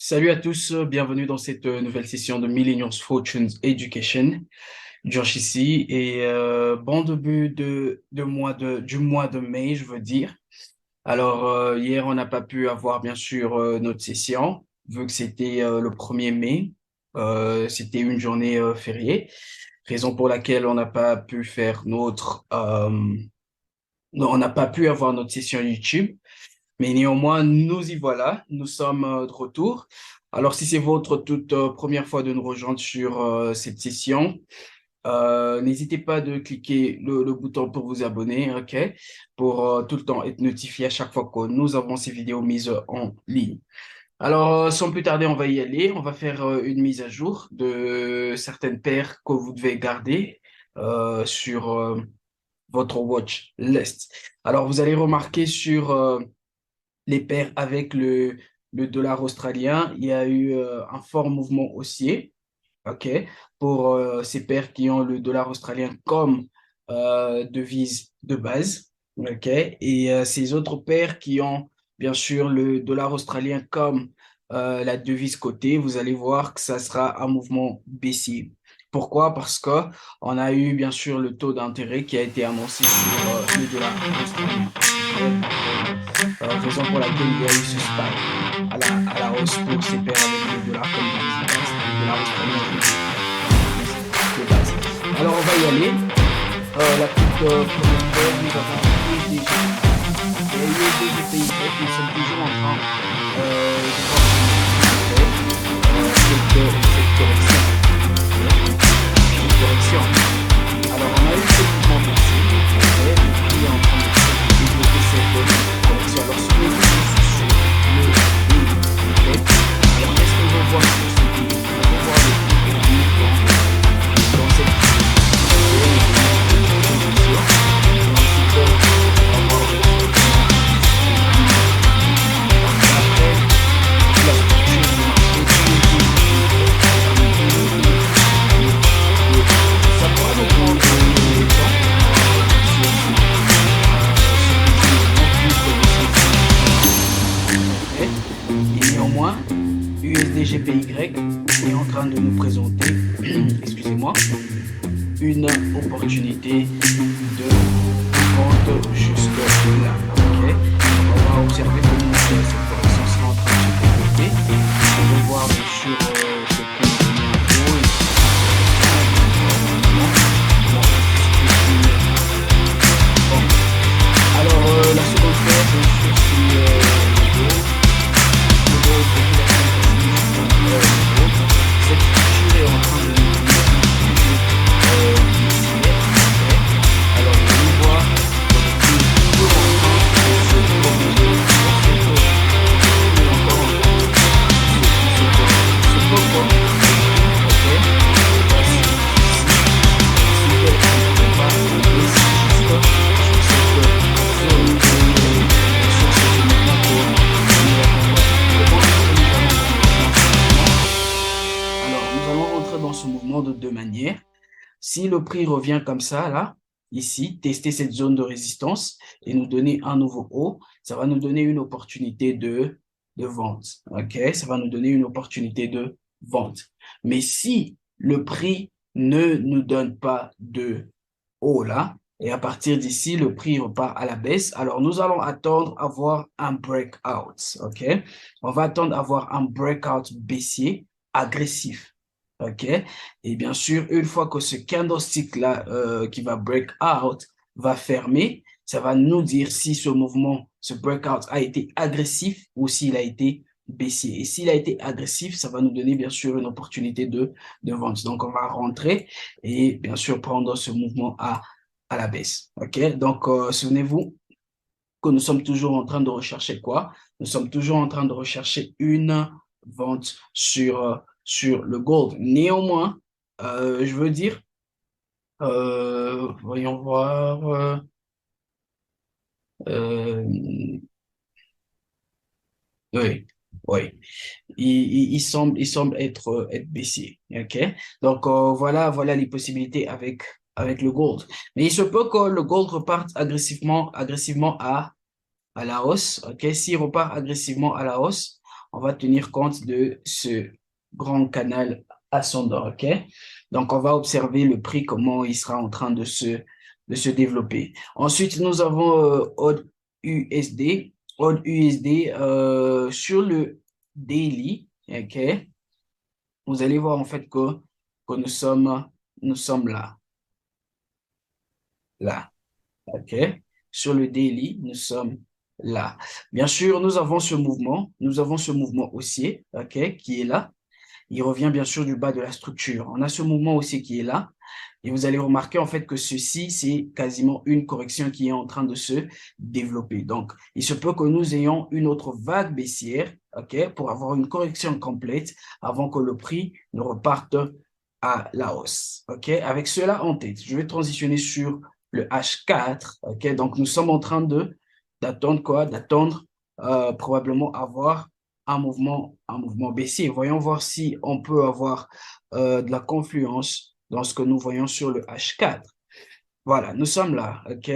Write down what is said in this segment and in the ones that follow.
Salut à tous, bienvenue dans cette nouvelle session de Millennials Fortunes Education. Josh ici et bon début du mois de mai, je veux dire. Alors, hier, on n'a pas pu avoir bien sûr notre session, vu que c'était le 1er mai. C'était une journée fériée, raison pour laquelle on n'a pas pu faire non, on n'a pas pu avoir notre session YouTube. Mais néanmoins, nous y voilà, nous sommes de retour. Alors, si c'est votre toute première fois de nous rejoindre sur cette session, n'hésitez pas de cliquer le bouton pour vous abonner, OK? Pour tout le temps être notifié à chaque fois que nous avons ces vidéos mises en ligne. Alors, sans plus tarder, on va y aller. On va faire une mise à jour de certaines paires que vous devez garder sur votre watch list. Alors, vous allez remarquer sur les paires avec le dollar australien, il y a eu un fort mouvement haussier, OK, pour ces paires qui ont le dollar australien comme devise de base, OK, et ces autres paires qui ont bien sûr le dollar australien comme la devise cotée, vous allez voir que ça sera un mouvement baissier. Pourquoi? Parce que on a eu bien sûr le taux d'intérêt qui a été annoncé sur le dollar australien. Raison pour laquelle il y a eu ce spike à la hausse pour ces paires avec le dollar comme devise de base, le dollar australien de base. Alors on va y aller. La toute première paire, nous avons USDG. Et USDGPY, nous sommes toujours en train de voir cette correction. Une correction. Alors on a eu ce mouvement baissier, et le prix est en train de développer cette correction. Alors si vous voulez sur le prix, alors est-ce qu'on va voir sur ce prix? On va voir le prix dans cette USDGPY est en train de nous présenter, excusez-moi, une opportunité de vente jusque là. Okay? On va observer comment cette correction sera en train de se développer. On va voir bien sûr ce prix de l'info. Alors, la seconde paire, bien sûr, c'est le gold. Cette structure est en train de alors vous allez voir toujours en train de se prolonger encore ce pop-up, ok, voici dans ce mouvement de deux manières. Si le prix revient comme ça, là, ici, tester cette zone de résistance et nous donner un nouveau haut, ça va nous donner une opportunité de vente. OK? Ça va nous donner une opportunité de vente. Mais si le prix ne nous donne pas de haut là, et à partir d'ici, le prix repart à la baisse, alors nous allons attendre à avoir un breakout. OK? On va attendre à avoir un breakout baissier agressif. OK? Et bien sûr, une fois que ce candlestick-là qui va break out va fermer, ça va nous dire si ce mouvement, ce breakout a été agressif ou s'il a été baissier. Et s'il a été agressif, ça va nous donner bien sûr une opportunité de vente. Donc, on va rentrer et bien sûr prendre ce mouvement à la baisse. OK? Donc, souvenez-vous que nous sommes toujours en train de rechercher quoi? Nous sommes toujours en train de rechercher une vente sur le gold. Néanmoins, je veux dire, voyons voir, euh, oui, oui, il semble être baissier, ok? Donc, voilà les possibilités avec le gold. Mais il se peut que le gold reparte agressivement à la hausse, ok? S'il repart agressivement à la hausse, on va tenir compte de ce grand canal ascendant, OK? Donc, on va observer le prix, comment il sera en train de se développer. Ensuite, nous avons Odd USD. Odd USD sur le daily, OK? Vous allez voir en fait que nous sommes là, là, OK? Sur le daily, nous sommes là. Bien sûr, nous avons ce mouvement haussier, OK, qui est là. Il revient bien sûr du bas de la structure. On a ce mouvement aussi qui est là. Et vous allez remarquer en fait que ceci, c'est quasiment une correction qui est en train de se développer. Donc, il se peut que nous ayons une autre vague baissière, OK, pour avoir une correction complète avant que le prix ne reparte à la hausse. OK, avec cela en tête, je vais transitionner sur le H4. OK, donc nous sommes en train d'attendre quoi? D'attendre probablement avoir un mouvement baissier. Voyons voir si on peut avoir de la confluence dans ce que nous voyons sur le H4. Voilà, nous sommes là, OK,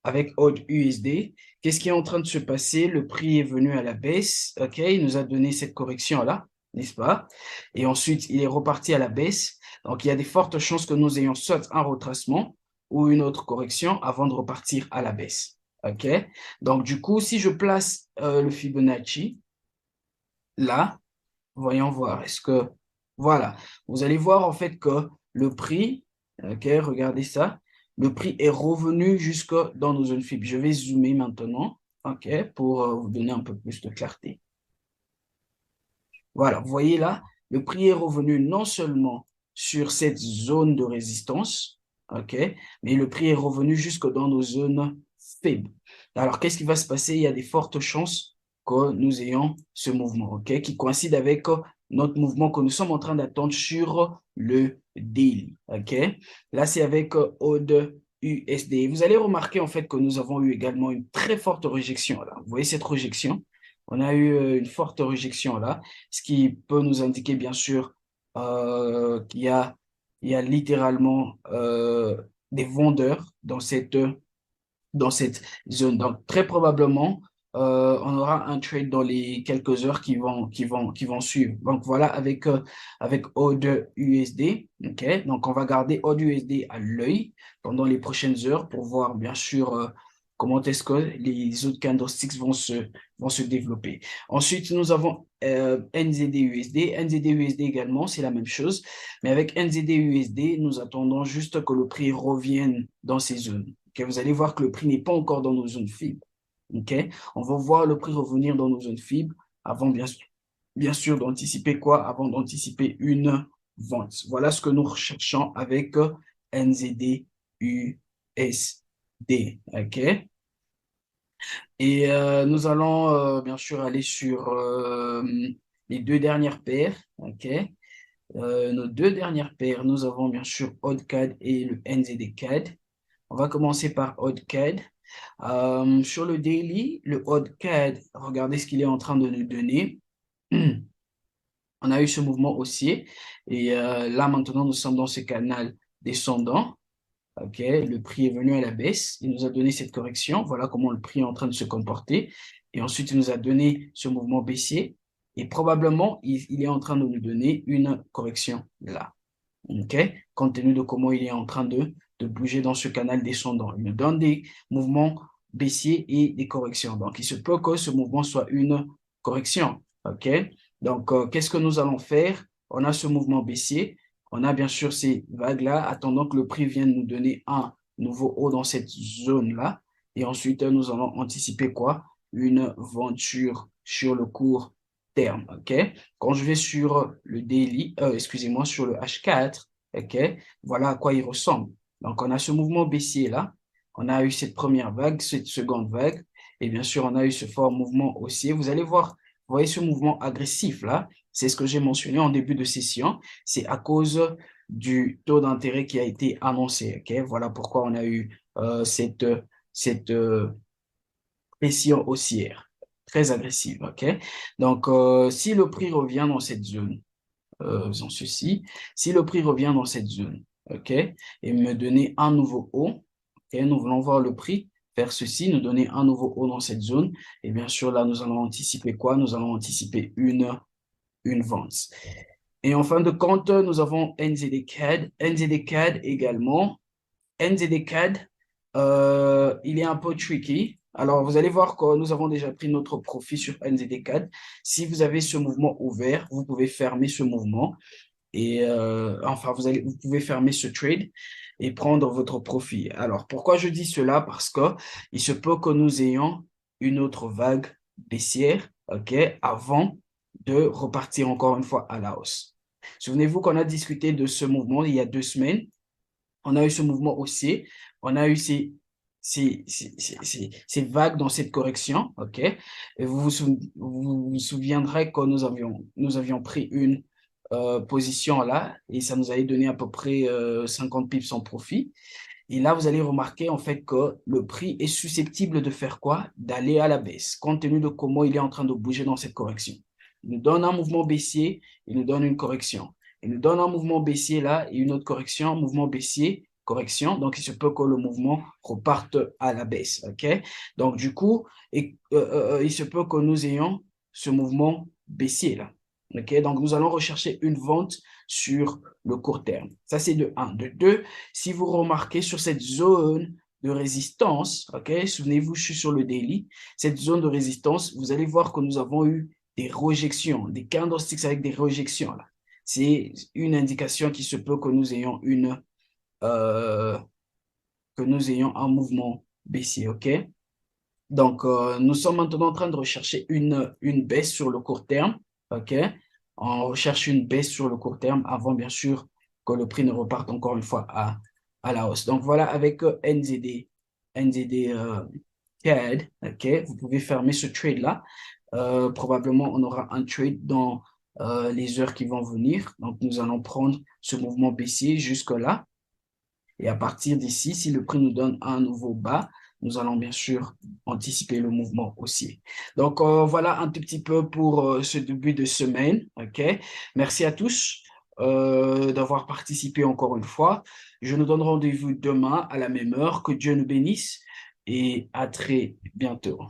avec Odd USD. Qu'est-ce qui est en train de se passer? Le prix est venu à la baisse, OK, il nous a donné cette correction-là, n'est-ce pas? Et ensuite, il est reparti à la baisse. Donc, il y a des fortes chances que nous ayons soit un retracement ou une autre correction avant de repartir à la baisse, OK? Donc, du coup, si je place le Fibonacci, là, voyons voir, est-ce que, voilà, vous allez voir en fait que le prix, ok, regardez ça, le prix est revenu jusque dans nos zones fib. Je vais zoomer maintenant, ok, pour vous donner un peu plus de clarté. Voilà, vous voyez là, le prix est revenu non seulement sur cette zone de résistance, ok, mais le prix est revenu jusque dans nos zones faibles. Alors, qu'est-ce qui va se passer? Il y a des fortes chances que nous ayons ce mouvement, ok, qui coïncide avec notre mouvement que nous sommes en train d'attendre sur le daily, ok. Là, c'est avec ODE USD. Vous allez remarquer en fait que nous avons eu également une très forte rejection là. Vous voyez cette rejection? On a eu une forte rejection là, ce qui peut nous indiquer bien sûr il y a littéralement des vendeurs dans cette zone. Donc, très probablement, on aura un trade dans les quelques heures qui vont suivre. Donc, voilà, avec ODE USD, OK? Donc, on va garder ODE USD à l'œil pendant les prochaines heures pour voir, bien sûr, comment est-ce que les autres candlesticks vont se développer. Ensuite, nous avons NZD USD. NZD USD également, c'est la même chose. Mais avec NZD USD, nous attendons juste que le prix revienne dans ces zones. Okay? Vous allez voir que le prix n'est pas encore dans nos zones fibres. Okay? On va voir le prix revenir dans nos zones fibres avant, bien sûr d'anticiper quoi? Avant d'anticiper une vente. Voilà ce que nous recherchons avec NZD USD. OK? Et nous allons bien sûr aller sur les deux dernières paires. OK? Nos deux dernières paires, nous avons bien sûr OddCAD et le NZD-CAD. On va commencer par OddCAD. Sur le daily, le OddCAD, regardez ce qu'il est en train de nous donner. On a eu ce mouvement haussier et là maintenant nous sommes dans ce canal descendant. Ok, le prix est venu à la baisse, il nous a donné cette correction, voilà comment le prix est en train de se comporter. Et ensuite, il nous a donné ce mouvement baissier et probablement, il est en train de nous donner une correction là. Ok, compte tenu de comment il est en train de bouger dans ce canal descendant. Il nous donne des mouvements baissiers et des corrections. Donc, il se peut que ce mouvement soit une correction. Ok, donc, qu'est-ce que nous allons faire? On a ce mouvement baissier. On a bien sûr ces vagues-là, attendant que le prix vienne nous donner un nouveau haut dans cette zone-là. Et ensuite, nous allons anticiper quoi? Une vente sur le court terme. OK? Quand je vais sur le daily, excusez-moi, sur le H4, OK? Voilà à quoi il ressemble. Donc, on a ce mouvement baissier là. On a eu cette première vague, cette seconde vague. Et bien sûr, on a eu ce fort mouvement haussier. Vous allez voir, vous voyez ce mouvement agressif là. C'est ce que j'ai mentionné en début de session. C'est à cause du taux d'intérêt qui a été annoncé. OK? Voilà pourquoi on a eu cette pression haussière très agressive. OK? Donc, si le prix revient dans cette zone, faisons ceci, si le prix revient dans cette zone, OK, et me donner un nouveau haut, OK, nous voulons voir le prix faire ceci, nous donner un nouveau haut dans cette zone. Et bien sûr, là, nous allons anticiper quoi? Nous allons anticiper une vente. Et en fin de compte, nous avons NZD-CAD. NZD-CAD également. NZD-CAD, il est un peu tricky. Alors, vous allez voir que nous avons déjà pris notre profit sur NZD-CAD. Si vous avez ce mouvement ouvert, vous pouvez fermer ce mouvement. Et enfin, vous pouvez fermer ce trade et prendre votre profit. Alors, pourquoi je dis cela? Parce que il se peut que nous ayons une autre vague baissière, OK, avant de repartir encore une fois à la hausse. Souvenez-vous qu'on a discuté de ce mouvement il y a 2 semaines. On a eu ce mouvement haussier. On a eu ces vagues dans cette correction, OK? Et vous souviendrez que nous avions pris une position là et ça nous avait donné à peu près 50 pips en profit. Et là, vous allez remarquer en fait que le prix est susceptible de faire quoi? D'aller à la baisse, compte tenu de comment il est en train de bouger dans cette correction. Il nous donne un mouvement baissier, il nous donne une correction. Il nous donne un mouvement baissier là et une autre correction, mouvement baissier, correction. Donc, il se peut que le mouvement reparte à la baisse. OK? Donc, du coup, il se peut que nous ayons ce mouvement baissier là. OK? Donc, nous allons rechercher une vente sur le court terme. Ça, c'est de 1. De 2, si vous remarquez sur cette zone de résistance, OK, souvenez-vous, je suis sur le daily, cette zone de résistance, vous allez voir que nous avons eu des rejections, des candlesticks avec des rejections là. C'est une indication qui se peut que nous ayons euh, un mouvement baissier, OK? Donc, nous sommes maintenant en train de rechercher une baisse sur le court terme, OK? On recherche une baisse sur le court terme avant, bien sûr, que le prix ne reparte encore une fois à la hausse. Donc, voilà, avec NZD CAD, OK? Vous pouvez fermer ce trade-là. Probablement, on aura un trade dans les heures qui vont venir. Donc, nous allons prendre ce mouvement baissier jusque-là. Et à partir d'ici, si le prix nous donne un nouveau bas, nous allons bien sûr anticiper le mouvement haussier. Donc, voilà un tout petit peu pour ce début de semaine. OK? Merci à tous d'avoir participé encore une fois. Je nous donne rendez-vous demain à la même heure. Que Dieu nous bénisse et à très bientôt.